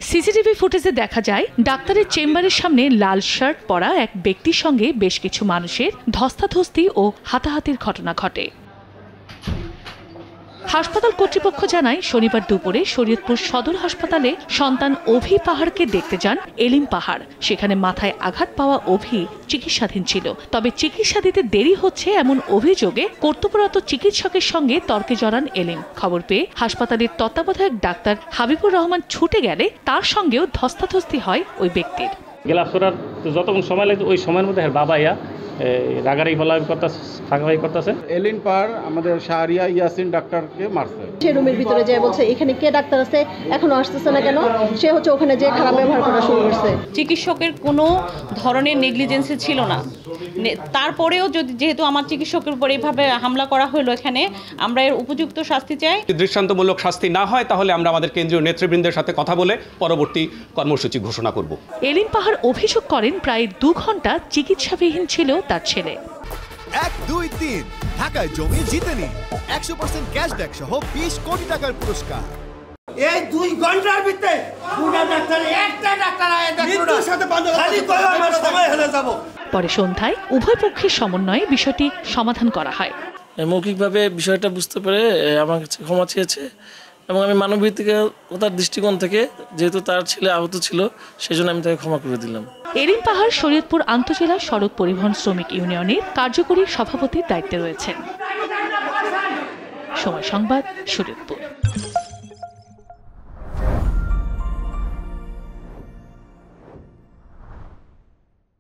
CCTV ফুটেজে দেখা যায় ডাক্তারের চেম্বারের সামনে লাল শার্ট পরা এক ব্যক্তির সঙ্গে বেশ কিছু মানুষের ধস্তাধস্তি ও হাতাহাতির ঘটনা ঘটে। হাসপাতাল কর্তৃপক্ষ জানায় শনিবার দুপুরে শরীয়তপুর সদর হাসপাতালে সন্তান অভি পাহাড়কে দেখতে যান এলিম পাহাড়। সেখানে মাথায় আঘাত পাওয়া অভি চিকিৎসাধীন ছিল। তবে চিকিৎসা দিতে দেরি হচ্ছে এমন অভিযোগে কর্তব্যরত চিকিৎসকের সঙ্গে তর্কে জড়ান এলিম। খবর পেয়ে হাসপাতালের তত্ত্বাবধায়ক ডাক্তার হাবিবুর রহমান ছুটে গেলে তার সঙ্গেও ধস্তাধস্তি হয় ওই ব্যক্তির। গ্লাস করার যতক্ষণ সময় লাগে ওই সময়ের মধ্যে বাবাইয়া রাগারাগি ফাঁকাফাঁকি করতেছে। এলিন পার আমাদের শাহরিয়া ইয়াসিন ডাক্তারকে মারছে। সে রুমের ভিতরে যায় বলছে এখানে কে ডাক্তার আছে, এখনো আসতেছে না কেন। সে হচ্ছে ওখানে যে খারাপ ব্যবহার করা শুরু করছে। চিকিৎসকের কোনো ধরনের নেগলিজেন্সি ছিল না। তারপরেও যেহেতু আমার চিকিৎসকের উপর এইভাবে হামলা করা হলো, এখানে আমরা এর উপযুক্ত শাস্তি চাই। দৃষ্টান্তমূলক শাস্তি না হয় তাহলে আমরা আমাদের কেন্দ্রীয় নেতৃবৃন্দের সাথে কথা বলে পরবর্তী কর্মসূচি ঘোষণা করব। এলিম পাহাড় অভিযোগ করেন প্রায় 2 ঘন্টা চিকিৎসাবিহীন ছিল তার ছেলে। 1, 2, 3 ঢাকায় জমি জিতে নিন 100% ক্যাশব্যাক সহ 20 কোটি টাকার পুরস্কার। এই 2 ঘন্টার ভিতরে দুটা ডাক্তার একটা ডাক্তার আয় মৃত্যুর সাথে খালি কই আমার সময় হলে যাব। পরে সন্ধ্যায় উভয় পক্ষের সমন্বয়ে বিষয়টি সমাধান করা হয়। মৌখিকভাবে বিষয়টা বুঝতে পেরে আমার কাছে ক্ষমা চেয়েছে এবং আমি মানবিকতার দৃষ্টিকোণ থেকে যেহেতু তার ছেলে আহত ছিল সেজন্য আমি তাকে ক্ষমা করে দিলাম। এলিম পাহাড় শরীয়তপুর আন্তজেলা সড়ক পরিবহন শ্রমিক ইউনিয়নের কার্যকরী সভাপতির দায়িত্বে রয়েছেন। সময় সংবাদ, শরীয়তপুর।